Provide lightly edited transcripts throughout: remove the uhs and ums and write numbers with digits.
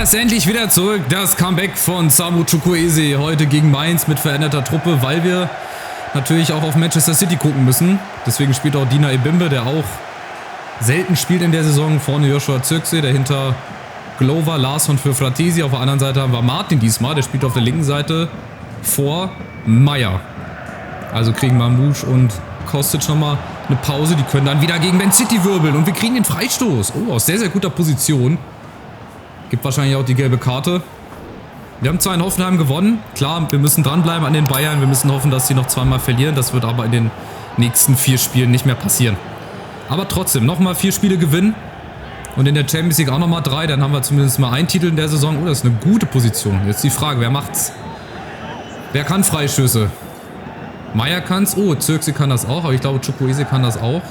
Er ist endlich wieder zurück. Das Comeback von Samu Chukwueze heute gegen Mainz mit veränderter Truppe, weil wir natürlich auch auf Manchester City gucken müssen. Deswegen spielt auch Dina Ebimbe, der auch selten spielt in der Saison. Vorne Joshua Zirkzee, dahinter Glover, Larsson für Fratesi. Auf der anderen Seite haben wir Martin diesmal, der spielt auf der linken Seite vor Meier. Also kriegen Mamouche und Kostic nochmal eine Pause. Die können dann wieder gegen Man City wirbeln und wir kriegen den Freistoß. Oh, aus sehr, sehr guter Position. Gibt wahrscheinlich auch die gelbe Karte. Wir haben zwar in Hoffenheim gewonnen. Klar, wir müssen dranbleiben an den Bayern. Wir müssen hoffen, dass sie noch zweimal verlieren. Das wird aber in den nächsten 4 Spielen nicht mehr passieren. Aber trotzdem, nochmal 4 Spiele gewinnen. Und in der Champions League auch nochmal 3. Dann haben wir zumindest mal einen Titel in der Saison. Oh, das ist eine gute Position. Jetzt die Frage, wer macht's? Wer kann Freistöße? Meier kann's. Oh, Zirkzee kann das auch. Aber ich glaube, Chukwueze kann das auch.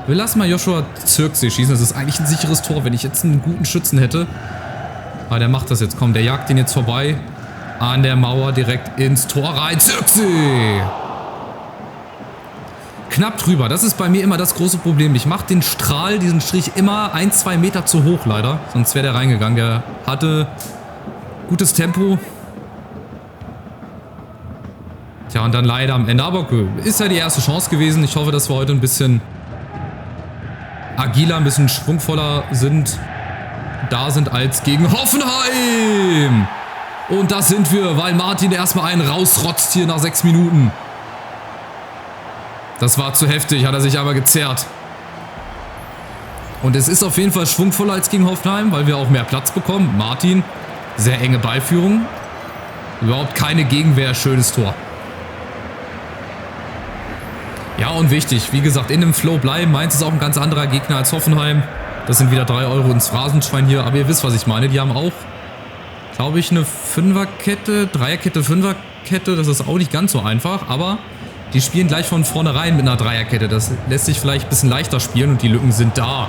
Wir lassen mal Joshua Zirkzee schießen. Das ist eigentlich ein sicheres Tor, wenn ich jetzt einen guten Schützen hätte. Aber der macht das jetzt. Komm, der jagt den jetzt vorbei. An der Mauer direkt ins Tor rein. Zirkzee! Knapp drüber. Das ist bei mir immer das große Problem. Ich mache den Strahl, diesen Strich immer 1-2 Meter zu hoch leider. Sonst wäre der reingegangen. Der hatte gutes Tempo. Tja, und dann leider am Ende. Aber okay, ist ja die erste Chance gewesen. Ich hoffe, dass wir heute ein bisschen agiler, ein bisschen schwungvoller sind. Da sind als gegen Hoffenheim. Und das sind wir, weil Martin erstmal einen rausrotzt hier nach 6 Minuten. Das war zu heftig, hat er sich aber gezerrt. Und es ist auf jeden Fall schwungvoller als gegen Hoffenheim, weil wir auch mehr Platz bekommen. Martin, sehr enge Ballführung. Überhaupt keine Gegenwehr, schönes Tor. Ja, und wichtig, wie gesagt, in dem Flow bleiben. Mainz ist auch ein ganz anderer Gegner als Hoffenheim. Das sind wieder 3 Euro ins Phrasenschwein hier. Aber ihr wisst, was ich meine. Die haben auch, glaube ich, eine Fünferkette, Dreierkette, Fünferkette. Das ist auch nicht ganz so einfach. Aber die spielen gleich von vornherein mit einer Dreierkette. Das lässt sich vielleicht ein bisschen leichter spielen. Und die Lücken sind da.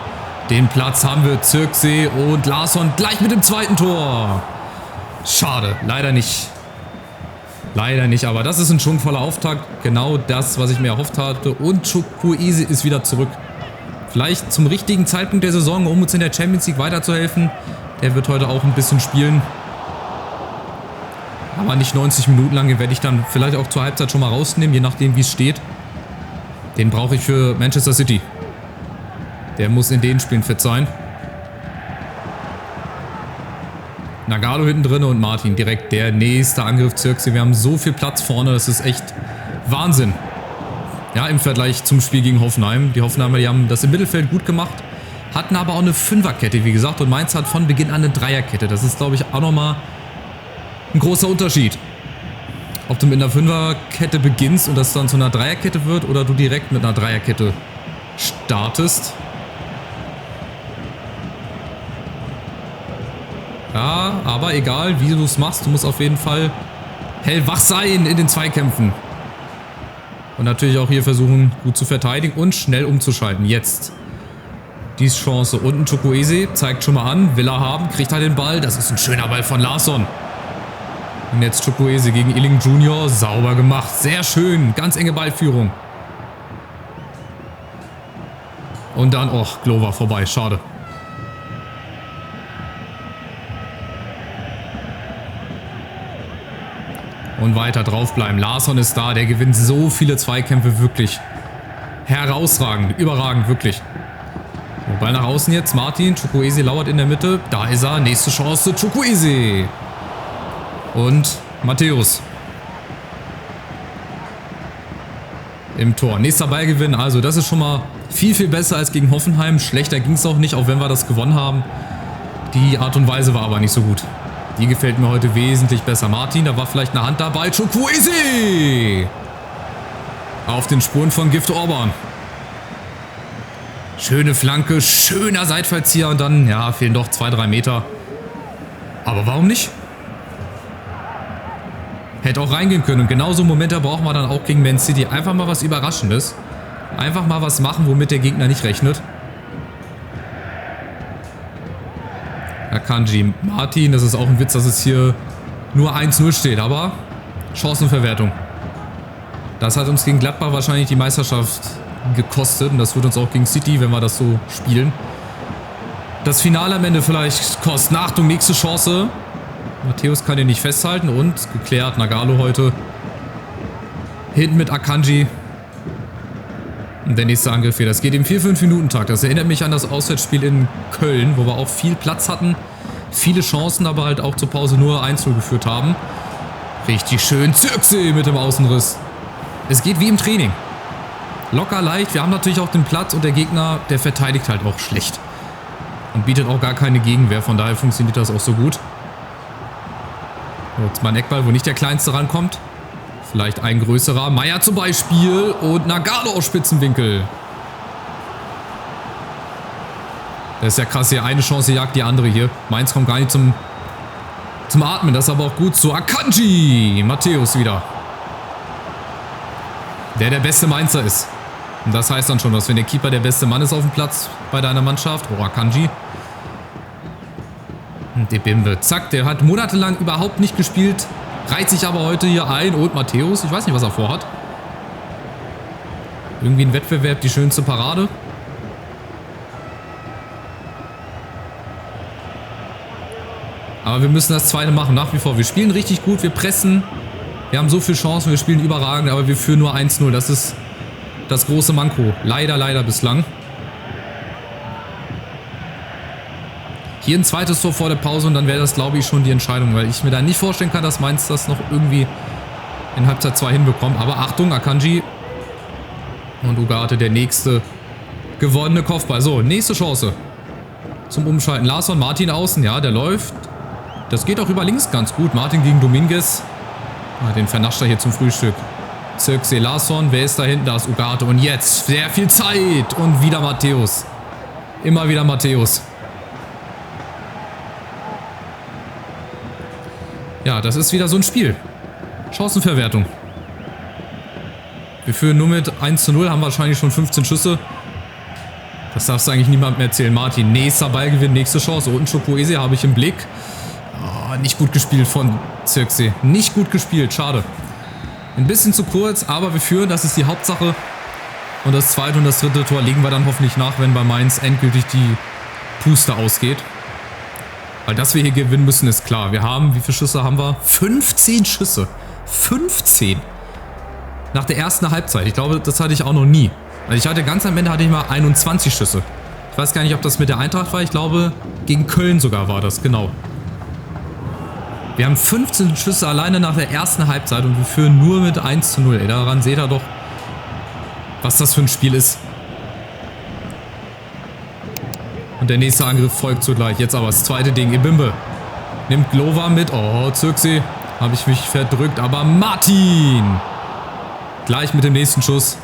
Den Platz haben wir. Zirkzee und Larsson gleich mit dem zweiten Tor. Schade, leider nicht. Leider nicht, aber das ist ein schwungvoller Auftakt. Genau das, was ich mir erhofft hatte. Und Chukwueze ist wieder zurück. Vielleicht zum richtigen Zeitpunkt der Saison, um uns in der Champions League weiterzuhelfen. Der wird heute auch ein bisschen spielen. Aber nicht 90 Minuten lang. Den werde ich dann vielleicht auch zur Halbzeit schon mal rausnehmen, je nachdem wie es steht. Den brauche ich für Manchester City. Der muss in den Spielen fit sein. Nagalo hinten drin und Martin direkt der nächste Angriff. Zirkzee, wir haben so viel Platz vorne, das ist echt Wahnsinn. Ja, im Vergleich zum Spiel gegen Hoffenheim. Die Hoffenheimer, die haben das im Mittelfeld gut gemacht, hatten aber auch eine Fünferkette, wie gesagt. Und Mainz hat von Beginn an eine Dreierkette. Das ist, glaube ich, auch nochmal ein großer Unterschied. Ob du mit einer Fünferkette beginnst und das dann zu einer Dreierkette wird oder du direkt mit einer Dreierkette startest. Ja, aber egal, wie du es machst, du musst auf jeden Fall hellwach sein in den Zweikämpfen. Und natürlich auch hier versuchen, gut zu verteidigen und schnell umzuschalten. Jetzt die Chance. Unten Chukwueze zeigt schon mal an, will er haben, kriegt er den Ball. Das ist ein schöner Ball von Larsson. Und jetzt Chukwueze gegen Illing Junior. Sauber gemacht, sehr schön, ganz enge Ballführung. Und dann, oh, Glover vorbei, schade. Und weiter draufbleiben. Larsson ist da, der gewinnt so viele Zweikämpfe, wirklich herausragend, überragend, wirklich. Ball nach außen jetzt, Martin, Chukwueze lauert in der Mitte, da ist er, nächste Chance, Chukwueze. Und Matthäus. Im Tor, nächster Ballgewinn, also das ist schon mal viel, viel besser als gegen Hoffenheim. Schlechter ging es auch nicht, auch wenn wir das gewonnen haben. Die Art und Weise war aber nicht so gut. Die gefällt mir heute wesentlich besser. Martin, da war vielleicht eine Hand dabei. Chukwueze! Auf den Spuren von Gift Orban. Schöne Flanke, schöner Seitfallzieher und dann, ja, fehlen doch 2-3 Meter. Aber warum nicht? Hätte auch reingehen können. Und genauso Momente brauchen wir dann auch gegen Man City. Einfach mal was Überraschendes. Einfach mal was machen, womit der Gegner nicht rechnet. Akanji, Martin, das ist auch ein Witz, dass es hier nur 1-0 steht, aber Chancenverwertung. Das hat uns gegen Gladbach wahrscheinlich die Meisterschaft gekostet und das wird uns auch gegen City, wenn wir das so spielen, das Finale am Ende vielleicht kosten. Achtung, nächste Chance. Matthäus kann ihn nicht festhalten und geklärt. Nagalo heute hinten mit Akanji. Und der nächste Angriff hier. Das geht im 4-5-Minuten-Takt. Das erinnert mich an das Auswärtsspiel in Köln, wo wir auch viel Platz hatten. Viele Chancen, aber halt auch zur Pause nur 1-0 geführt haben. Richtig schön. Zirkzee mit dem Außenriss. Es geht wie im Training. Locker, leicht. Wir haben natürlich auch den Platz und der Gegner, der verteidigt halt auch schlecht. Und bietet auch gar keine Gegenwehr. Von daher funktioniert das auch so gut. Jetzt mal ein Eckball, wo nicht der Kleinste rankommt. Vielleicht ein größerer. Meier zum Beispiel. Und Nagalo aus Spitzenwinkel. Das ist ja krass hier. Eine Chance jagt die andere hier. Mainz kommt gar nicht zum Atmen. Das ist aber auch gut so. Akanji. Matthäus wieder. Der beste Mainzer ist. Und das heißt dann schon, dass wenn der Keeper der beste Mann ist auf dem Platz bei deiner Mannschaft. Oh, Akanji. Und Ebimbe. Zack, der hat monatelang überhaupt nicht gespielt. Reiht sich aber heute hier ein. Und Matthäus, ich weiß nicht, was er vorhat. Irgendwie ein Wettbewerb, die schönste Parade. Aber wir müssen das zweite machen, nach wie vor. Wir spielen richtig gut, wir pressen. Wir haben so viele Chancen, wir spielen überragend, aber wir führen nur 1-0. Das ist das große Manko. Leider, leider bislang. Hier ein zweites Tor vor der Pause und dann wäre das, glaube ich, schon die Entscheidung, weil ich mir da nicht vorstellen kann, dass Mainz das noch irgendwie in Halbzeit 2 hinbekommt. Aber Achtung, Akanji und Ugarte, der nächste gewonnene Kopfball. So, nächste Chance zum Umschalten. Larsson, Martin außen, ja, der läuft. Das geht auch über links ganz gut. Martin gegen Dominguez. Den vernascht er hier zum Frühstück. Zirkzee, Larsson, wer ist da hinten? Da ist Ugarte. Und jetzt sehr viel Zeit und wieder Matthäus. Immer wieder Matthäus. Ja, das ist wieder so ein Spiel. Chancenverwertung. Wir führen nur mit 1:0, haben wahrscheinlich schon 15 Schüsse. Das darfst du eigentlich niemandem erzählen. Martin, nächster Ballgewinn, nächste Chance. Und Chukwueze habe ich im Blick. Oh, nicht gut gespielt von Zirkzee. Nicht gut gespielt, schade. Ein bisschen zu kurz, aber wir führen, das ist die Hauptsache. Und das zweite und das dritte Tor legen wir dann hoffentlich nach, wenn bei Mainz endgültig die Puste ausgeht. Weil dass wir hier gewinnen müssen, ist klar. Wir haben, wie viele Schüsse haben wir? 15 Schüsse. 15. Nach der ersten Halbzeit. Ich glaube, das hatte ich auch noch nie. Also ich hatte ganz am Ende hatte ich mal 21 Schüsse. Ich weiß gar nicht, ob das mit der Eintracht war. Ich glaube, gegen Köln sogar war das, genau. Wir haben 15 Schüsse alleine nach der ersten Halbzeit und wir führen nur mit 1:0. Ey, daran seht ihr doch, was das für ein Spiel ist. Und der nächste Angriff folgt zugleich. Jetzt aber das zweite Ding. Ebimbe nimmt Glover mit. Oh, Zirkzee. Habe ich mich verdrückt. Aber Martin. Gleich mit dem nächsten Schuss.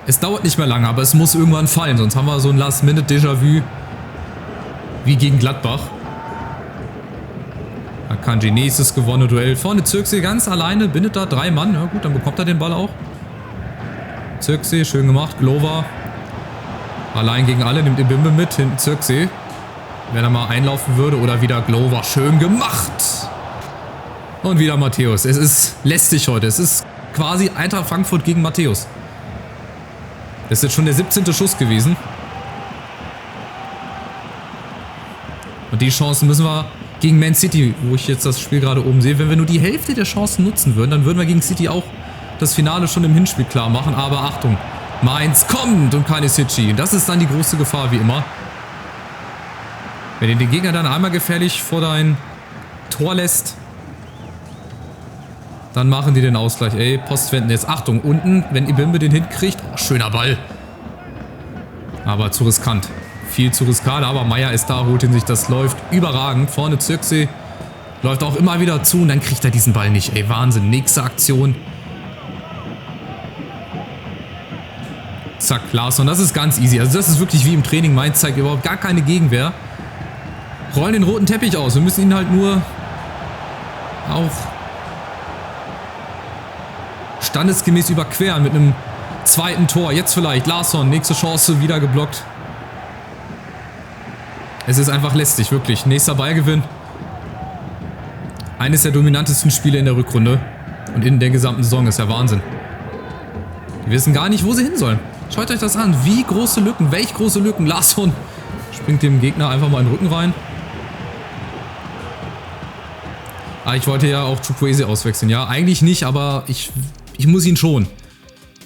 Es dauert nicht mehr lange, aber es muss irgendwann fallen. Sonst haben wir so ein Last-Minute-Déjà-vu wie gegen Gladbach. Akanji, nächstes gewonnene Duell. Vorne Zirkzee ganz alleine, bindet da 3 Mann. Ja gut, dann bekommt er den Ball auch. Zirkzee, schön gemacht. Glover. Allein gegen alle, nimmt Ebimbe mit. Hinten Zirkzee. Wenn er mal einlaufen würde. Oder wieder Glover. Schön gemacht. Und wieder Matthäus. Es ist lästig heute. Es ist quasi Eintracht Frankfurt gegen Matthäus. Das ist jetzt schon der 17. Schuss gewesen. Und die Chancen müssen wir gegen Man City, wo ich jetzt das Spiel gerade oben sehe, wenn wir nur die Hälfte der Chancen nutzen würden, dann würden wir gegen City auch das Finale schon im Hinspiel klar machen. Aber Achtung, Mainz kommt und keine City. Das ist dann die große Gefahr, wie immer. Wenn ihr den Gegner dann einmal gefährlich vor dein Tor lässt, dann machen die den Ausgleich. Ey, Postwenden jetzt. Achtung, unten, wenn Ebimbe den hinkriegt. Oh, schöner Ball. Aber zu riskant. Viel zu riskant, aber Meier ist da, holt ihn sich. Das läuft überragend. Vorne Zirkzee läuft auch immer wieder zu und dann kriegt er diesen Ball nicht. Ey, Wahnsinn. Nächste Aktion. Zack, Larsson. Das ist ganz easy. Also das ist wirklich wie im Training. Mainz zeigt überhaupt gar keine Gegenwehr. Rollen den roten Teppich aus. Wir müssen ihn halt nur auch standesgemäß überqueren mit einem zweiten Tor. Jetzt vielleicht Larsson, nächste Chance, wieder geblockt. Es ist einfach lästig, wirklich. Nächster Ballgewinn. Eines der dominantesten Spiele in der Rückrunde und in der gesamten Saison ist ja Wahnsinn. Die wissen gar nicht, wo sie hin sollen. Schaut euch das an. Wie große Lücken. Welch große Lücken. Larsson springt dem Gegner einfach mal in den Rücken rein. Ah, ich wollte ja auch Chukwueze auswechseln. Ja, eigentlich nicht, aber ich muss ihn schon.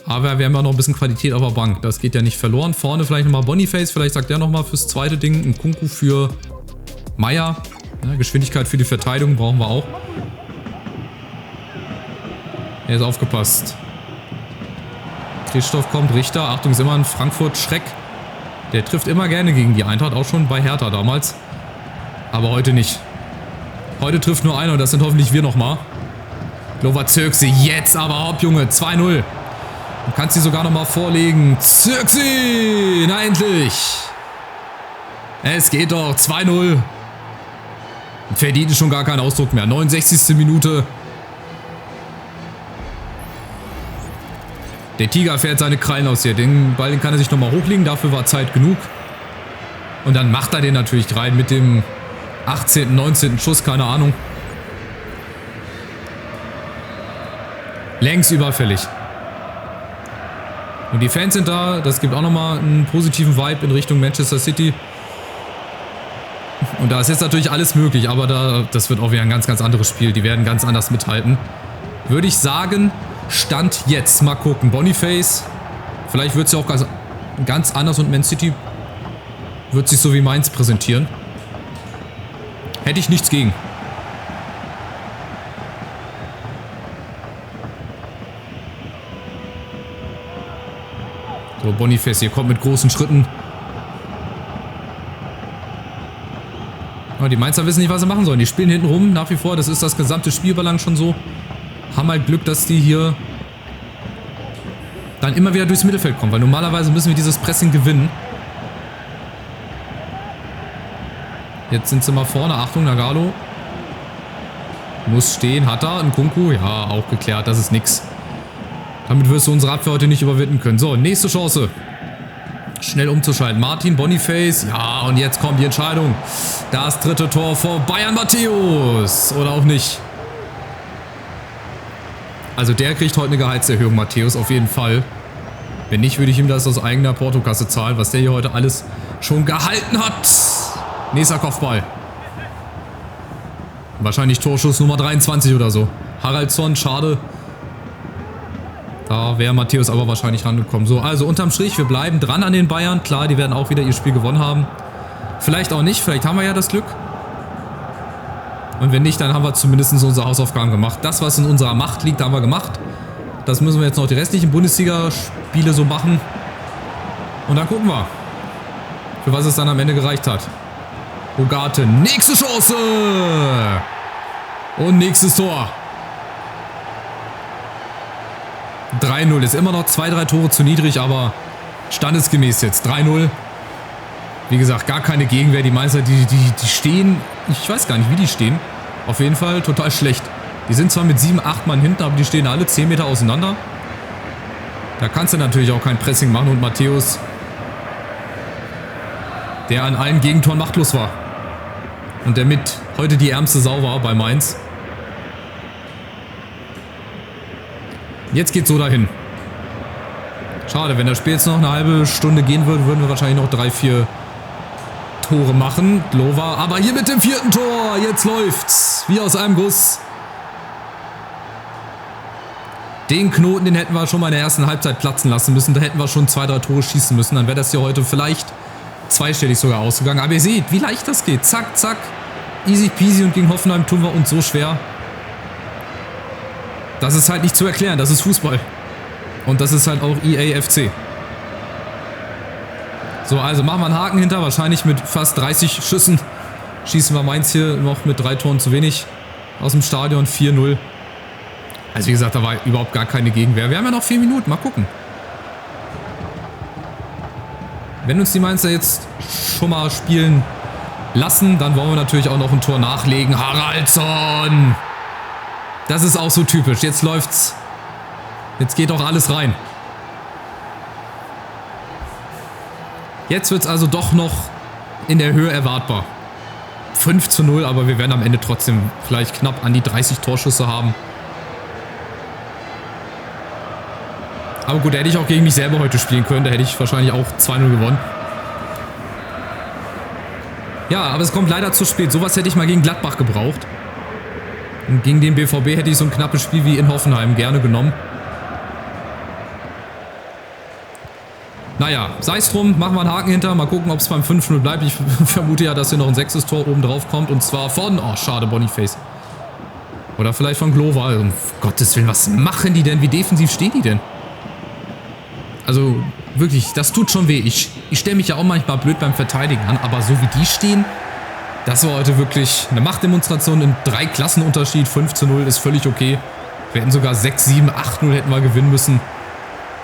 Aber wir haben ja noch ein bisschen Qualität auf der Bank. Das geht ja nicht verloren. Vorne vielleicht nochmal Boniface. Vielleicht sagt der nochmal fürs zweite Ding. Ein Nkunku für Meier. Ja, Geschwindigkeit für die Verteidigung brauchen wir auch. Er ist aufgepasst. Christoph kommt, Richter. Achtung, ist immer ein Frankfurt-Schreck. Der trifft immer gerne gegen die Eintracht. Auch schon bei Hertha damals. Aber heute nicht. Heute trifft nur einer und das sind hoffentlich wir nochmal. Glova Zirkzee. Jetzt aber hopp, Junge. 2-0. Du kannst sie sogar nochmal vorlegen. Zirkzee! Na endlich! Es geht doch. 2-0. Verdient schon gar keinen Ausdruck mehr. 69. Minute. Der Tiger fährt seine Krallen aus hier. Den Ball, den kann er sich nochmal hochlegen. Dafür war Zeit genug. Und dann macht er den natürlich rein mit dem 18., 19. Schuss. Keine Ahnung. Längst überfällig. Und die Fans sind da. Das gibt auch nochmal einen positiven Vibe in Richtung Manchester City. Und da ist jetzt natürlich alles möglich. Aber das wird auch wieder ein ganz, ganz anderes Spiel. Die werden ganz anders mithalten. Würde ich sagen... Stand jetzt. Mal gucken. Boniface. Vielleicht wird es ja auch ganz anders und Man City wird sich so wie Mainz präsentieren. Hätte ich nichts gegen. So, Boniface hier kommt mit großen Schritten. Aber die Mainzer wissen nicht, was sie machen sollen. Die spielen hinten rum nach wie vor. Das ist das gesamte Spiel über lang schon so. Haben halt Glück, dass die hier dann immer wieder durchs Mittelfeld kommen, weil normalerweise müssen wir dieses Pressing gewinnen. Jetzt sind sie mal vorne. Achtung, Nagalo. Muss stehen. Hat er. Nkunku. Ja, auch geklärt. Das ist nix. Damit wirst du unsere Abwehr heute nicht überwinden können. So, nächste Chance. Schnell umzuschalten. Martin, Boniface. Ja, und jetzt kommt die Entscheidung. Das dritte Tor vor Bayern Matthäus. Oder auch nicht. Also der kriegt heute eine Gehaltserhöhung, Matthäus, auf jeden Fall. Wenn nicht, würde ich ihm das aus eigener Portokasse zahlen, was der hier heute alles schon gehalten hat. Nächster Kopfball. Wahrscheinlich Torschuss Nummer 23 oder so. Haraldsson, schade. Da wäre Matthäus aber wahrscheinlich rangekommen. So, also unterm Strich, wir bleiben dran an den Bayern. Klar, die werden auch wieder ihr Spiel gewonnen haben. Vielleicht auch nicht, vielleicht haben wir ja das Glück. Und wenn nicht, dann haben wir zumindest unsere Hausaufgaben gemacht. Das, was in unserer Macht liegt, haben wir gemacht. Das müssen wir jetzt noch die restlichen Bundesliga-Spiele so machen. Und dann gucken wir, für was es dann am Ende gereicht hat. Ugarte, nächste Chance! Und nächstes Tor. 3-0. Ist immer noch 2-3 Tore zu niedrig, aber standesgemäß jetzt. 3-0. Wie gesagt, gar keine Gegenwehr. Die Mainzer, die stehen, ich weiß gar nicht, wie die stehen. Auf jeden Fall total schlecht. Die sind zwar mit 7, 8 Mann hinten, aber die stehen alle 10 Meter auseinander. Da kannst du natürlich auch kein Pressing machen. Und Matthäus, der an allen Gegentoren machtlos war. Und der mit heute die ärmste Sau war bei Mainz. Jetzt geht's so dahin. Schade, wenn das Spiel jetzt noch eine halbe Stunde gehen würde, würden wir wahrscheinlich noch 3, 4 Tore machen. Glova, aber hier mit dem 4. Tor. Jetzt läuft's. Wie aus einem Guss. Den Knoten, den hätten wir schon mal in der ersten Halbzeit platzen lassen müssen. Da hätten wir schon 2, 3 Tore schießen müssen. Dann wäre das hier heute vielleicht zweistellig sogar ausgegangen. Aber ihr seht, wie leicht das geht. Zack, zack. Easy peasy. Und gegen Hoffenheim tun wir uns so schwer. Das ist halt nicht zu erklären. Das ist Fußball. Und das ist halt auch EAFC. So, also machen wir einen Haken hinter. Wahrscheinlich mit fast 30 Schüssen schießen wir Mainz hier noch mit 3 Toren zu wenig aus dem Stadion. 4-0. Also wie gesagt, da war überhaupt gar keine Gegenwehr. Wir haben ja noch 4 Minuten. Mal gucken. Wenn uns die Mainzer jetzt schon mal spielen lassen, dann wollen wir natürlich auch noch ein Tor nachlegen. Haraldsson! Das ist auch so typisch. Jetzt läuft's. Jetzt geht auch alles rein. Jetzt wird es also doch noch in der Höhe erwartbar. 5-0, aber wir werden am Ende trotzdem vielleicht knapp an die 30 Torschüsse haben. Aber gut, da hätte ich auch gegen mich selber heute spielen können. Da hätte ich wahrscheinlich auch 2-0 gewonnen. Ja, aber es kommt leider zu spät. Sowas hätte ich mal gegen Gladbach gebraucht. Und gegen den BVB hätte ich so ein knappes Spiel wie in Hoffenheim gerne genommen. Naja, sei es drum, machen wir einen Haken hinter. Mal gucken, ob es beim 5-0 bleibt. Ich vermute ja, dass hier noch ein 6. Tor oben drauf kommt. Und zwar von, oh schade, Boniface. Oder vielleicht von Glover. Also, um Gottes Willen, was machen die denn? Wie defensiv stehen die denn? Also wirklich, das tut schon weh. Ich stelle mich ja auch manchmal blöd beim Verteidigen an, aber so wie die stehen, das war heute wirklich eine Machtdemonstration in 3 Klassenunterschied. 5-0 ist völlig okay. Wir hätten sogar 6-7, 8-0 hätten wir gewinnen müssen.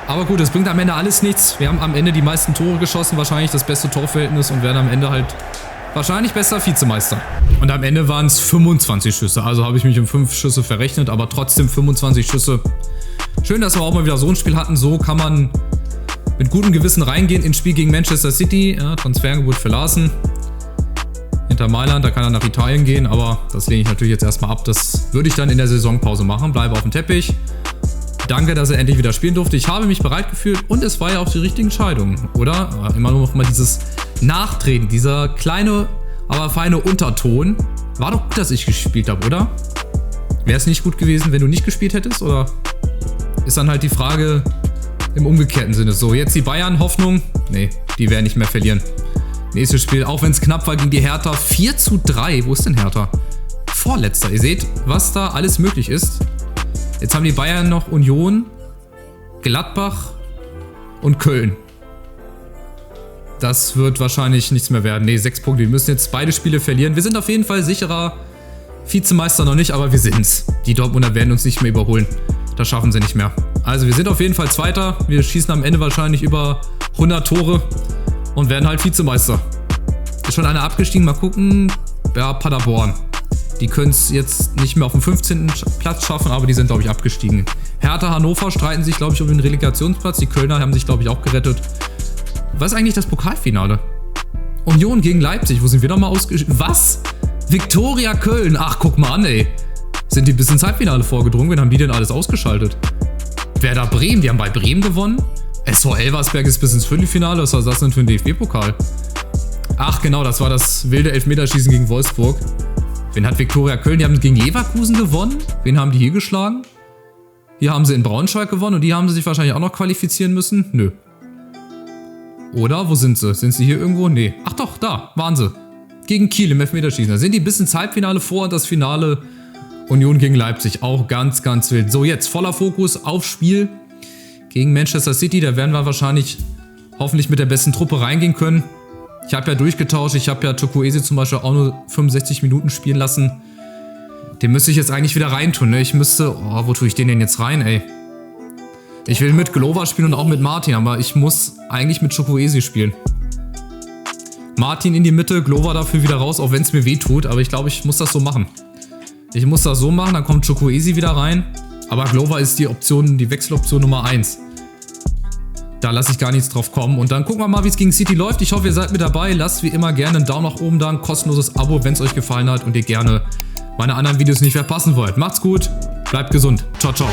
Aber gut, das bringt am Ende alles nichts. Wir haben am Ende die meisten Tore geschossen, wahrscheinlich das beste Torverhältnis und werden am Ende halt wahrscheinlich besser Vizemeister. Und am Ende waren es 25 Schüsse, also habe ich mich um 5 Schüsse verrechnet, aber trotzdem 25 Schüsse. Schön, dass wir auch mal wieder so ein Spiel hatten. So kann man mit gutem Gewissen reingehen ins Spiel gegen Manchester City. Ja, Transferangebot für Larsen. Hinter Mailand, da kann er nach Italien gehen, aber das lehne ich natürlich jetzt erstmal ab. Das würde ich dann in der Saisonpause machen. Bleibe auf dem Teppich. Danke, dass er endlich wieder spielen durfte. Ich habe mich bereit gefühlt und es war ja auch die richtige Entscheidung, oder? Immer noch mal dieses Nachtreten, dieser kleine, aber feine Unterton. War doch gut, dass ich gespielt habe, oder? Wäre es nicht gut gewesen, wenn du nicht gespielt hättest, oder? Ist dann halt die Frage im umgekehrten Sinne. So, jetzt die Bayern, Hoffnung. Nee, die werden nicht mehr verlieren. Nächstes Spiel, auch wenn es knapp war gegen die Hertha. 4-3. Wo ist denn Hertha? Vorletzter. Ihr seht, was da alles möglich ist. Jetzt haben die Bayern noch Union, Gladbach und Köln. Das wird wahrscheinlich nichts mehr werden. Ne, 6 Punkte. Wir müssen jetzt beide Spiele verlieren. Wir sind auf jeden Fall sicherer Vizemeister noch nicht, aber wir sind's. Die Dortmunder werden uns nicht mehr überholen. Das schaffen sie nicht mehr. Also wir sind auf jeden Fall Zweiter. Wir schießen am Ende wahrscheinlich über 100 Tore und werden halt Vizemeister. Ist schon einer abgestiegen. Mal gucken. Ja, Paderborn. Die können es jetzt nicht mehr auf dem 15. Platz schaffen, aber die sind, glaube ich, abgestiegen. Hertha, Hannover streiten sich, glaube ich, um den Relegationsplatz. Die Kölner haben sich, glaube ich, auch gerettet. Was ist eigentlich das Pokalfinale? Union gegen Leipzig. Wo sind wir nochmal ausgeschieden? Was? Viktoria Köln. Ach, guck mal an, ey. Sind die bis ins Halbfinale vorgedrungen? Wen haben die denn alles ausgeschaltet? Werder Bremen. Die haben bei Bremen gewonnen. SV Elversberg ist bis ins Viertelfinale. Was war das denn für ein DFB-Pokal? Ach, genau. Das war das wilde Elfmeterschießen gegen Wolfsburg. Wen hat Viktoria Köln? Die haben gegen Leverkusen gewonnen. Wen haben die hier geschlagen? Hier haben sie in Braunschweig gewonnen und die haben sie sich wahrscheinlich auch noch qualifizieren müssen. Nö. Oder? Wo sind sie? Sind sie hier irgendwo? Nee. Ach doch, da waren sie. Gegen Kiel im Elfmeterschießen. Da sind die bis ins Halbfinale vor und das Finale Union gegen Leipzig. Auch ganz, ganz wild. So, jetzt voller Fokus aufs Spiel gegen Manchester City. Da werden wir wahrscheinlich hoffentlich mit der besten Truppe reingehen können. Ich habe ja durchgetauscht. Ich habe ja Chukwueze zum Beispiel auch nur 65 Minuten spielen lassen. Den müsste ich jetzt eigentlich wieder reintun, ne? Ich müsste... Oh, wo tue ich den denn jetzt rein, ey? Ich will mit Glover spielen und auch mit Martin, aber ich muss eigentlich mit Chukwueze spielen. Martin in die Mitte, Glover dafür wieder raus, auch wenn es mir weh tut. Aber ich glaube, ich muss das so machen. Ich muss das so machen, dann kommt Chukwueze wieder rein. Aber Glover ist die Option, die Wechseloption Nummer 1. Da lasse ich gar nichts drauf kommen. Und dann gucken wir mal, wie es gegen City läuft. Ich hoffe, ihr seid mit dabei. Lasst wie immer gerne einen Daumen nach oben da, ein kostenloses Abo, wenn es euch gefallen hat und ihr gerne meine anderen Videos nicht verpassen wollt. Macht's gut, bleibt gesund. Ciao, ciao.